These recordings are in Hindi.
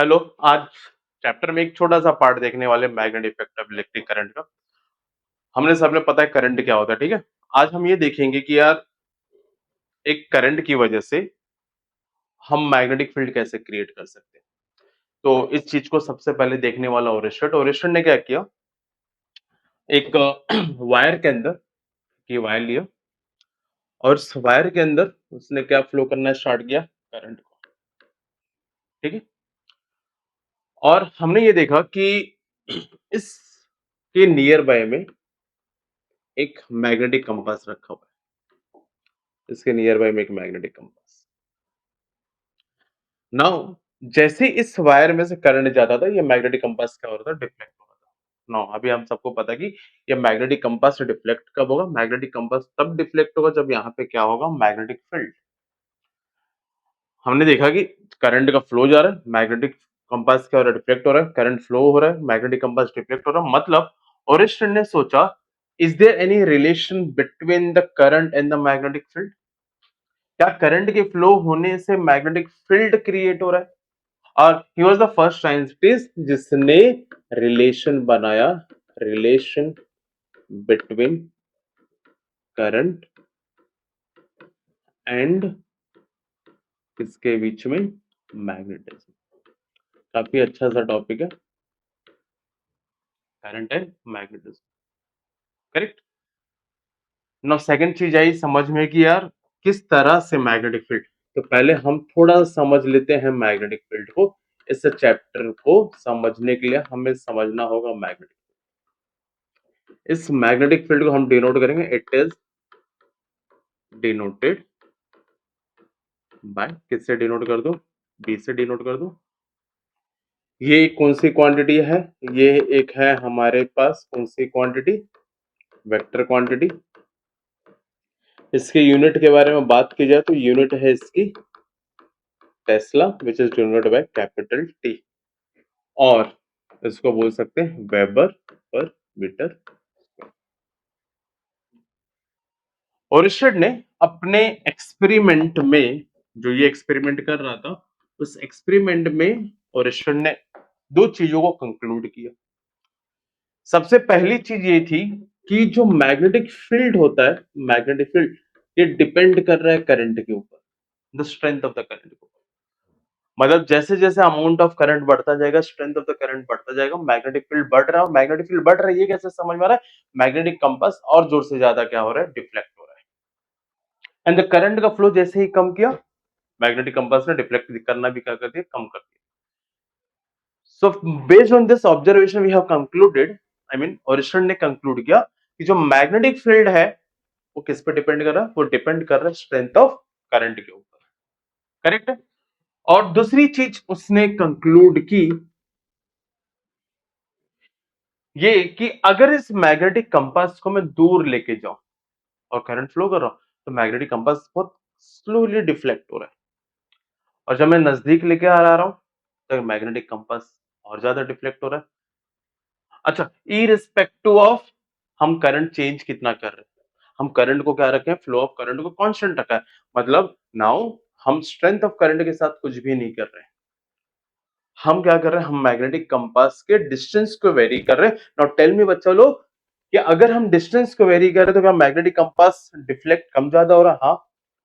हेलो। आज चैप्टर में एक छोटा सा पार्ट देखने वाले magnetic effect of electric current का। हमने सबने पता है करंट क्या होता है, ठीक है। आज हम ये देखेंगे कि यार एक करंट की वजह से हम मैग्नेटिक फील्ड कैसे क्रिएट कर सकते हैं। तो इस चीज को सबसे पहले देखने वाला ओरिस्टन ने क्या किया, एक वायर के अंदर ये वायर लिया और उस वायर के अंदर उसने क्या फ्लो करना स्टार्ट किया, करंट को, ठीक है। और हमने ये देखा कि इसके नियर बाय में एक मैग्नेटिक कंपास रखा हुआ है, इसके नियर बाय में एक मैग्नेटिक कंपास। नाउ जैसे इस वायर में से करंट जाता था, ये मैग्नेटिक कंपास क्या हो रहा था, डिफ्लेक्ट हो रहा था। नाउ अभी हम सबको पता है कि ये मैग्नेटिक कंपास से डिफ्लेक्ट कब होगा, मैग्नेटिक कंपास तब डिफ्लेक्ट होगा जब यहाँ पे क्या होगा, मैग्नेटिक फील्ड। हमने देखा कि करंट का फ्लो जा रहा है, मैग्नेटिक कंपास क्या हो रहा है, डिफ्लेक्ट हो रहा है, करंट फ्लो हो रहा है, मैग्नेटिक कंपास डिफ्लेक्ट हो रहा है। मतलब ओरिस्टन ने सोचा, is there any relation between the current and the magnetic field? क्या करंट के फ्लो होने से मैग्नेटिक फील्ड क्रिएट हो रहा है? और he was the first scientist जिसने रिलेशन बनाया, रिलेशन बिटवीन करंट एंड इसके बीच में मैग्नेटिज्म। काफी अच्छा सा टॉपिक है, current and magnetism, correct. Now second चीज आई समझ में कि यार किस तरह से मैग्नेटिक फील्ड। तो पहले हम थोड़ा समझ लेते हैं मैग्नेटिक फील्ड को। इस चैप्टर को समझने के लिए हमें समझना होगा मैग्नेटिक। इस मैग्नेटिक फील्ड को हम डिनोट करेंगे, इट इज डिनोटेड बाय, किससे डिनोट कर दो, बी से डिनोट कर दो। ये कौन सी क्वांटिटी है, ये एक है हमारे पास कौन सी क्वांटिटी, वेक्टर क्वांटिटी। इसके यूनिट के बारे में बात की जाए तो यूनिट है इसकी Tesla, which is denoted by capital T. और इसको बोल सकते हैं वेबर पर मीटर। ओरिस्टड ने अपने एक्सपेरिमेंट में, जो ये एक्सपेरिमेंट कर रहा था, उस एक्सपेरिमेंट में ओरिस्टड ने दो चीजों को कंक्लूड किया। सबसे पहली चीज ये थी कि जो मैग्नेटिक फील्ड होता है, मैग्नेटिक फील्ड ये डिपेंड कर रहा है करंट के ऊपर, the strength of the current के ऊपर। मतलब जैसे जैसे अमाउंट ऑफ करंट बढ़ता जाएगा, स्ट्रेंथ ऑफ द करंट बढ़ता जाएगा, मैग्नेटिक फील्ड बढ़ रहा है। मैग्नेटिक फील्ड बढ़ रहा है, ये कैसे समझ में आ रहा है, मैग्नेटिक कंपास और जोर से ज्यादा क्या हो रहा है, डिफ्लेक्ट हो रहा है। एंड द करंट का फ्लो जैसे ही कम किया, मैग्नेटिक कंपास ने डिफ्लेक्ट करना भी क्या कर दिया, कम कर दिया। So based on this observation we have concluded, I mean ओरिस्टन ने कंक्लूड किया कि जो मैग्नेटिक फील्ड है वो किस पे डिपेंड कर रहा है, वो डिपेंड कर रहा है स्ट्रेंथ ऑफ करंट के ऊपर, करेक्ट है। और दूसरी चीज उसने कंक्लूड की ये कि अगर इस मैग्नेटिक कंपास को मैं दूर लेके जाऊं और करंट फ्लो कर रहा हूं, तो मैग्नेटिक कंपास बहुत स्लोली डिफ्लेक्ट हो रहा है। और जब मैं नजदीक लेके आ रहा हूं तो मैग्नेटिक कंपास और ज्यादा डिफ्लेक्ट हो रहा है। अच्छा, इरिस्पेक्टिव ऑफ हम करंट चेंज कितना कर रहे हैं, हम करंट को क्या रखे हैं, फ्लो ऑफ करंट को कांस्टेंट रखा है। मतलब नाउ हम स्ट्रेंथ ऑफ करंट के साथ कुछ भी नहीं कर रहे हैं, हम क्या कर रहे हैं, हम मैग्नेटिक कंपास के डिस्टेंस को वेरी कर रहे हैं। नाउ टेल मी बच्चा लोग, कि अगर हम डिस्टेंस को वेरी कर रहे हैं तो क्या मैग्नेटिक कंपास डिफ्लेक्ट कम ज्यादा हो रहा है? हाँ।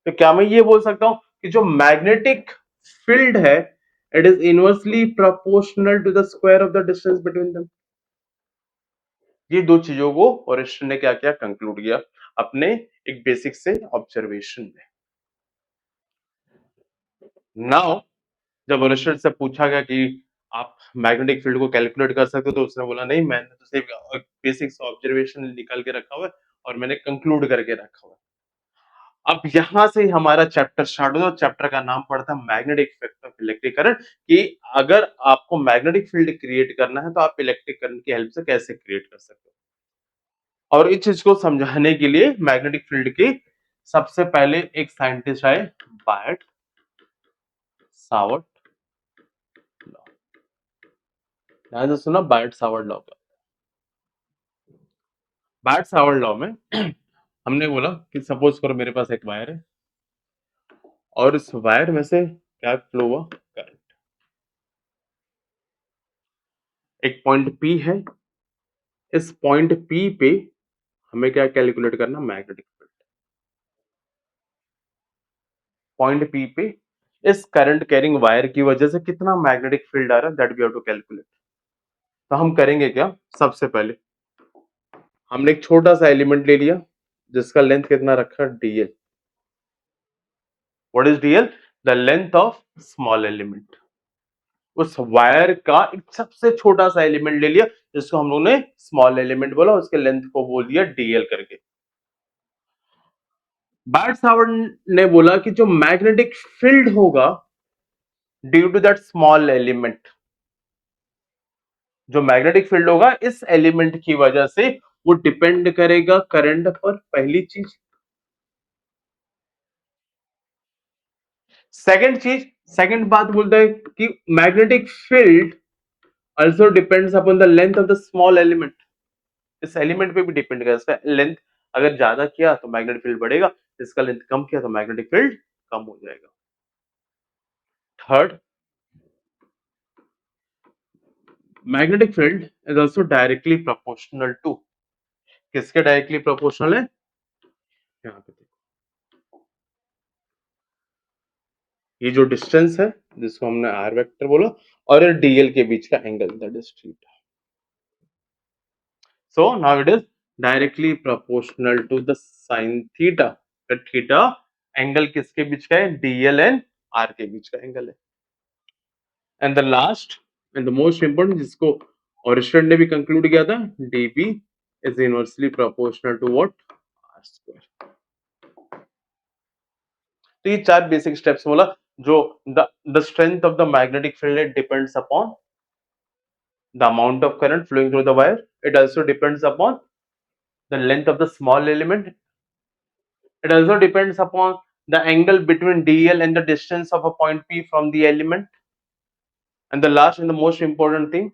तो क्या मैं ये बोल सकता हूं कि जो मैग्नेटिक फील्ड है it is inversely proportional to the square of the distance between them? ये दो चीजों को ओरिस्टन ने क्या किया, कंक्लूड किया अपने एक बेसिक से ऑब्जर्वेशन में। नाउ जब ओरिस्टन से पूछा गया कि आप मैग्नेटिक फील्ड को कैलकुलेट कर सकते हो, तो उसने बोला नहीं, मैंने तो सिर्फ बेसिक से ऑब्जर्वेशन निकाल के रखा हुआ है और मैंने कंक्लूड करके रखा हुआ है। अब यहां से हमारा चैप्टर स्टार्ट होता है। चैप्टर का नाम पड़ता है magnetic effect of electric current, कि अगर आपको मैग्नेटिक फील्ड क्रिएट करना है तो आप इलेक्ट्रिक करंट की हेल्प से कैसे क्रिएट कर सकते हो। और इस चीज को समझाने के लिए मैग्नेटिक फील्ड की सबसे पहले एक साइंटिस्ट आए, बायट सावर्ट लॉ। ध्यान से सुना, बायट सावर्ट लॉ का। बायट सावर्ट लॉ में हमने बोला कि सपोज करो मेरे पास एक वायर है और इस वायर में से क्या फ्लो हुआ, करंट। एक पॉइंट P है, इस पॉइंट P पे हमें क्या कैलकुलेट करना, मैग्नेटिक फील्ड। पॉइंट P पे इस करंट कैरिंग वायर की वजह से कितना मैग्नेटिक फील्ड आ रहा है, that we have to calculate. तो हम करेंगे क्या, सबसे पहले हमने एक छोटा सा एलिमेंट ले लिया जिसका लेंथ कितना रखा, dl। What is dl, the length of small element. उस वायर का एक सबसे छोटा सा एलिमेंट ले लिया जिसको हम लोगों ने स्मॉल एलिमेंट बोला, उसके लेंथ को बोल दिया dl करके। बार्ट सावर्ट ने बोला कि जो मैग्नेटिक फील्ड होगा due to that small element, जो मैग्नेटिक फील्ड होगा इस एलिमेंट की वजह से, वो डिपेंड करेगा करंट पर, पहली चीज। सेकंड चीज, सेकंड बात बोलता है कि magnetic field also depends upon the length of the small element. इस एलिमेंट पे भी डिपेंड करेगा, इसका लेंथ अगर ज्यादा किया तो मैग्नेटिक फील्ड बढ़ेगा, इसका लेंथ कम किया तो मैग्नेटिक फील्ड कम हो जाएगा। Third, magnetic field is also directly proportional to, किसके डायरेक्टली प्रोपोर्शनल है, यहाँ पे देखो, ये जो डिस्टेंस है जिसको हमने आर वेक्टर बोला और डीएल के बीच का angle, that is theta. So now it is directly proportional to the sine theta. Theta angle किसके बीच का है, डीएल एंड आर के बीच का एंगल है। And the last and the most important, जिसको ओरिस्टन ने भी कंक्लूड किया था, dB is inversely proportional to what, r square. तो ये चार बेसिक स्टेप्स बोला, जो the strength of the magnetic field depends upon the amount of current flowing through the wire. It also depends upon the length of the small element. It also depends upon the angle between dl and the distance of a point P from the element. And the last and the most important thing,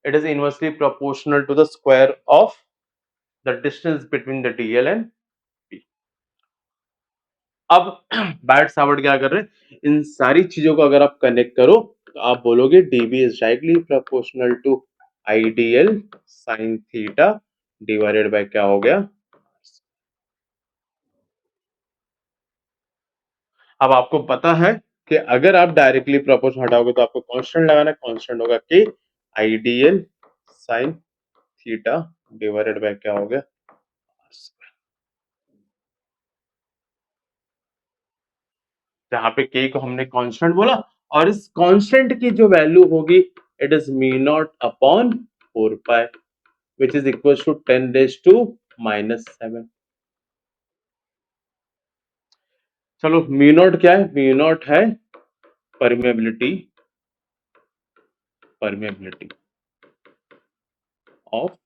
it is inversely proportional to the square of the distance between the dl and P. अब बैट सावर्ट क्या कर रहे हैं, इन सारी चीजों को अगर आप कनेक्ट करो तो आप बोलोगे dB is directly proportional to IDL sin theta divided by क्या हो गया। अब आपको पता है कि अगर आप डायरेक्टली प्रोपोर्शन हटाओगे तो आपको कांस्टेंट लगाना है, कांस्टेंट होगा कि ideal sine theta divided by क्या हो गया, जहां पे के को हमने कांस्टेंट बोला और इस कांस्टेंट की जो वैल्यू होगी it is mu naught upon 4 pi which is equal to 10 raise to -7। चलो मी नॉट क्या है, मी नॉट है permeability, permeability of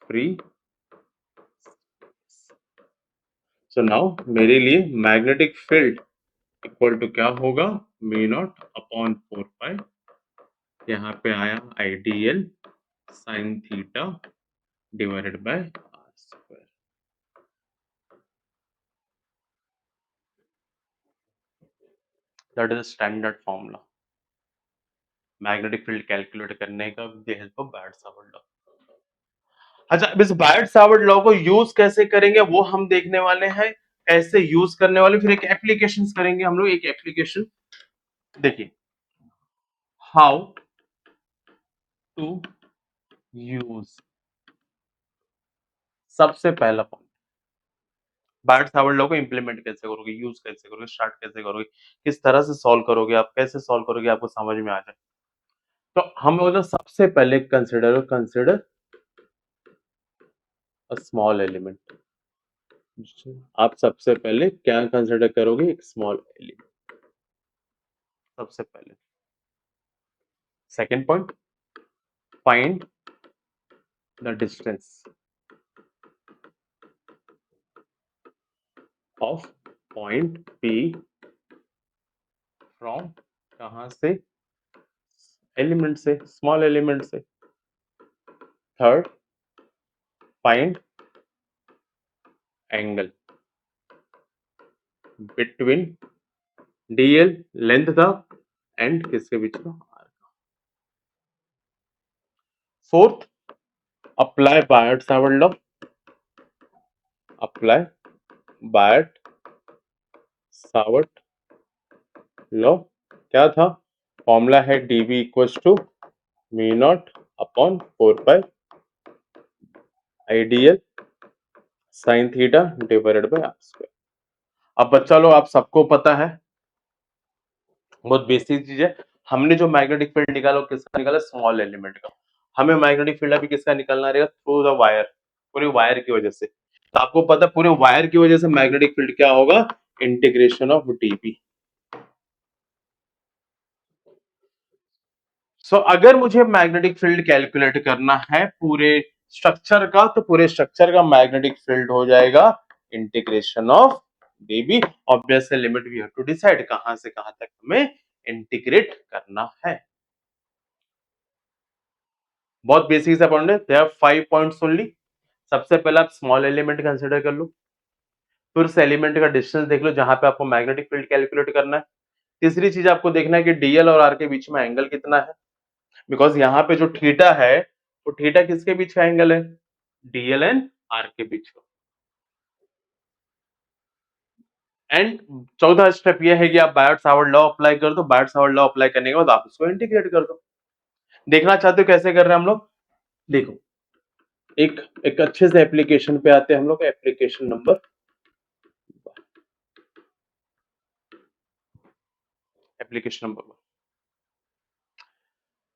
free. So now मेरे लिए मैग्नेटिक फील्ड इक्वल टू क्या होगा, मी नॉट अपॉन 4 पाई, यहाँ पे आया ideal sine theta divided by r square. That is standard formula magnetic field calculate करने का with the help of Biot Savart law. अच्छा, अब इस बायट सावर्ट लॉ को यूज कैसे करेंगे वो हम देखने वाले हैं, कैसे यूज करने वाले, फिर एक एप्लीकेशन करेंगे हम लोग। एक एप्लीकेशन देखिए, हाउ टू यूज, सबसे पहला पॉइंट बायट सावर्ट लॉ को इंप्लीमेंट कैसे करोगे, यूज कैसे करोगे, स्टार्ट कैसे करोगे, किस तरह से सॉल्व करोगे, आप कैसे सॉल्व करोगे आपको समझ में आ जाए। तो हम लोग सबसे पहले कंसिडर अ स्मॉल एलिमेंट। आप सबसे पहले क्या कंसिडर करोगे, एक स्मॉल एलिमेंट सबसे पहले। Second point, find the distance of point P from, कहां से, एलिमेंट से, स्मॉल एलिमेंट से। Third, find angle between dl length था एंड किसके बीच का, आर का। Fourth, apply Biot Savart law, apply Biot Savart law क्या था? फॉर्मूला है dv equals to mu naught upon 4 pi ideal sine theta divided by r square. अब बच्चा लोग आप सबको पता है, बहुत बेसिक चीज है, हमने जो मैग्नेटिक फील्ड निकाला वो किसका निकाला? स्मॉल एलिमेंट का। हमें मैग्नेटिक फील्ड अभी किसका निकालना रहेगा? थ्रू द वायर, पूरे वायर की वजह से। तो आपको पता है पूरे वायर की वजह से मैग्नेटिक फील्ड क्या होगा? Integration of dB. सो अगर मुझे मैग्नेटिक फील्ड कैलकुलेट करना है पूरे स्ट्रक्चर का, तो पूरे स्ट्रक्चर का मैग्नेटिक फील्ड हो जाएगा integration of dB. Obviously limit we have to decide कहां से कहां तक हमें इंटीग्रेट करना है। बहुत बेसिक सा पॉइंट है, देयर आर 5 पॉइंट्स ओनली। सबसे पहले आप स्मॉल एलिमेंट कंसीडर कर लो, फिर उस एलिमेंट का डिस्टेंस देख लो जहां पे आपको मैग्नेटिक फील्ड कैलकुलेट करना है। तीसरी चीज आपको देखना है कि डीएल और आर के बीच में एंगल कितना है, बिकॉज यहाँ पे जो थीटा है वो थीटा किसके बीच का एंगल है? डीएल एंड आर के बीच का। एंड चौथा स्टेप ये है कि आप बायट सावर्ट लॉ अप्लाई कर दो। बायट सावर्ट लॉ अप्लाई करने के बाद आप इसको इंटीग्रेट कर दो। देखना चाहते हो कैसे कर रहे हैं हम लोग? देखो, एक एक अच्छे से एप्लीकेशन पे आते हैं हम लोग। एप्लीकेशन नंबर, एप्लीकेशन नंबर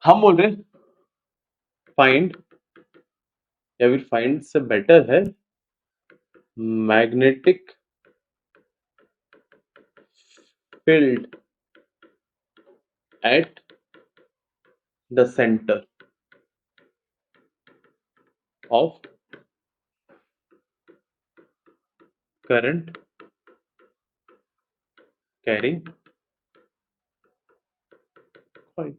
हम बोल रहे हैं फाइंड, या फिर फाइंड से बेटर है magnetic field at the centre of current carrying coil.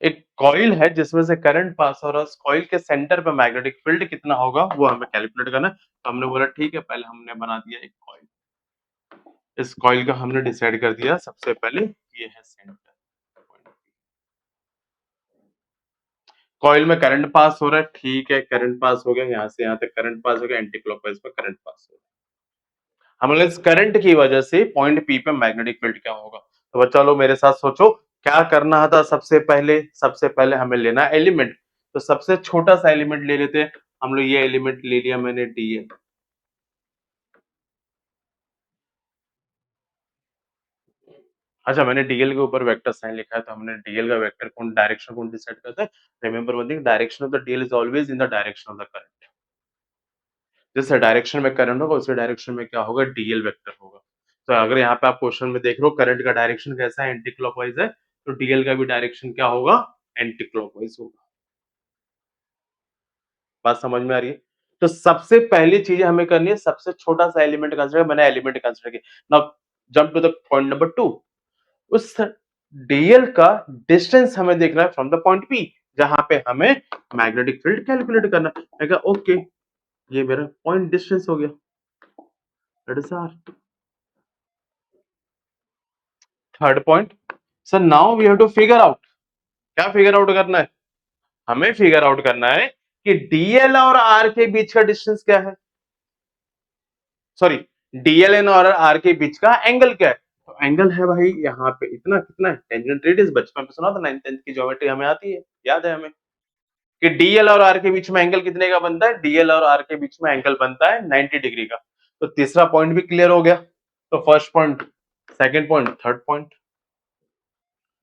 एक कॉइल है जिसमें से करंट पास हो रहा है, उस कॉइल के सेंटर पे मैग्नेटिक फील्ड कितना होगा वो हमें कैलकुलेट करना है। तो हमने बोला ठीक है, पहले हमने बना दिया एक कॉइल। इस कॉइल का हमने डिसाइड कर दिया सबसे पहले ये है सेंटर। कॉइल में करंट पास हो रहा है, ठीक है, करंट पास हो गया, यहाँ से यहाँ तक करंट पास हो गया, एंटी क्लॉकवाइज में करंट पास हो गया। हमने इस करंट की वजह से पॉइंट पी पे मैग्नेटिक फील्ड क्या होगा। तो बच्चा लोग मेरे साथ सोचो क्या करना था। सबसे पहले हमें लेना एलिमेंट। तो सबसे छोटा सा एलिमेंट ले लेते हैं हम लोग। ये एलिमेंट ले लिया मैंने डीएल। अच्छा, मैंने डीएल के ऊपर वेक्टर साइन लिखा है, तो हमने डीएल का वेक्टर कौन डायरेक्शन कौन डिसाइड करता है? Remember one thing, direction of the DL is always in the direction of the current. जिस डायरेक्शन में करंट होगा उसी डायरेक्शन में क्या होगा? डीएल वेक्टर होगा। तो अगर यहाँ पे आप क्वेश्चन में देख रहे हो करंट का डायरेक्शन कैसा है? एंटी क्लॉकवाइज है, तो डीएल का भी डायरेक्शन क्या होगा? एंटी क्लॉकवाइज होगा। बात समझ में आ रही है? तो सबसे पहली चीज हमें करनी है, सबसे छोटा सा एलिमेंट कंसीडर, मैंने एलिमेंट कंसीडर किया। Now jump to the point number 2। उस डीएल का डिस्टेंस हमें देखना है फ्रॉम द पॉइंट पी, जहां पे हमें मैग्नेटिक फील्ड कैलकुलेट करना है। ओके, ये मेरा पॉइंट डिस्टेंस हो गया, that is r. Third point, sir now we have to figure out. क्या फिगर आउट करना है? हमें फिगर आउट करना है कि डीएल और आर के बीच का डिस्टेंस क्या है, सॉरी, डीएलएन और आर के बीच का एंगल क्या है। तो एंगल है भाई यहाँ पे इतना, कितना है? Tangent radius. बचपन में सुना था, 9th 10th की ज्योमेट्री हमें आती है, याद है हमें कि डीएल और आर के बीच में एंगल कितने का बनता है? डीएल और आर के बीच में एंगल बनता है 90 डिग्री का। तो तीसरा पॉइंट भी क्लियर हो गया। तो first point, second point, third point.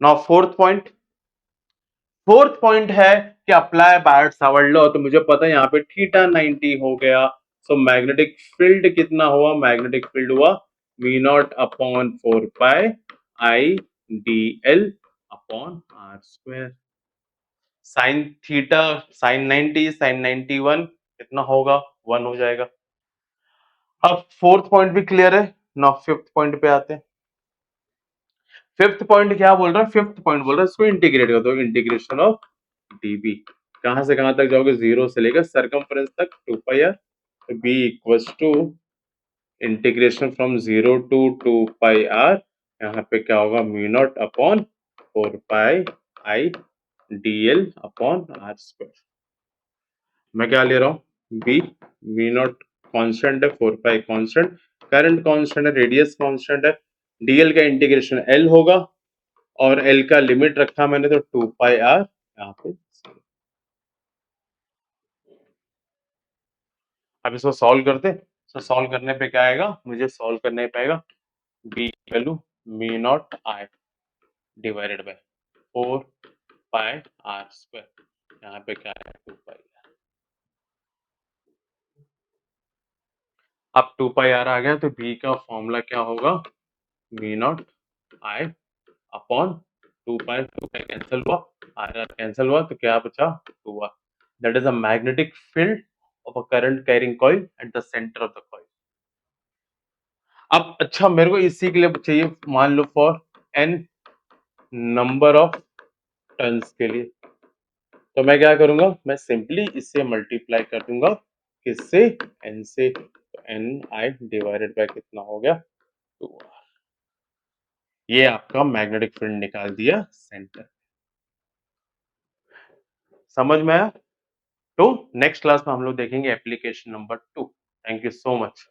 Now fourth point है कि अप्लाई बायट सावर्ट लॉ। तो मुझे पता है यहाँ पे थीटा 90 हो गया। सो मैग्नेटिक फील्ड कितना हुआ? मैग्नेटिक फील्ड हुआ mu naught upon 4 pi I D L upon R square. Sine theta, sine 90, sine 91 कितना होगा? 1 हो जाएगा। अब फोर्थ पॉइंट भी क्लियर है। नाउ फिफ्थ पॉइंट पे आते हैं। फिफ्थ पॉइंट क्या बोल रहा है? फिफ्थ पॉइंट बोल रहा है इसको इंटीग्रेट कर दो। इंटीग्रेशन ऑफ डीबी कहां से कहां तक जाओगे? 0 से लेकर सरकमफ्रेंस तक 2 पाई आर। तो B equals to integration from 0 to 2 pi r. यहाँ पे क्या होगा? Mu naught upon 4 pi I dl upon r square. मैं क्या ले रहा हूँ b v नॉट कांस्टेंट है 4 पाई कांस्टेंट, करंट कांस्टेंट है, रेडियस कांस्टेंट है, dl का इंटीग्रेशन l होगा और l का लिमिट रखा मैंने तो 2 पाई r यहाँ पे। अब इसको सॉल्व करते, तो सॉल्व करने पे क्या आएगा, मुझे सॉल्व करने पे आएगा b value me naught i divided by 4 pi r square, यहाँ पे क्या है 2 पाई। अब 2 पाई r आ गया तो b का फॉर्मूला क्या होगा, mu naught i upon 2 pi cancel हुआ, r कैंसिल हुआ तो क्या बचा 2r। That is a magnetic field of a current carrying coil at the centre of the coil. अब अच्छा मेरे को इसी के लिए चाहिए, मान लो for n number of turns के लिए, तो मैं क्या करूंगा, मैं सिंपली इससे मल्टीप्लाई कर दूंगा, किससे, n से, तो n i डिवाइडेड बाय कितना हो गया 2r। ये आपका मैग्नेटिक फील्ड निकाल दिया सेंटर। समझ में आया? तो नेक्स्ट क्लास में हम लोग देखेंगे application number 2। Thank you so much.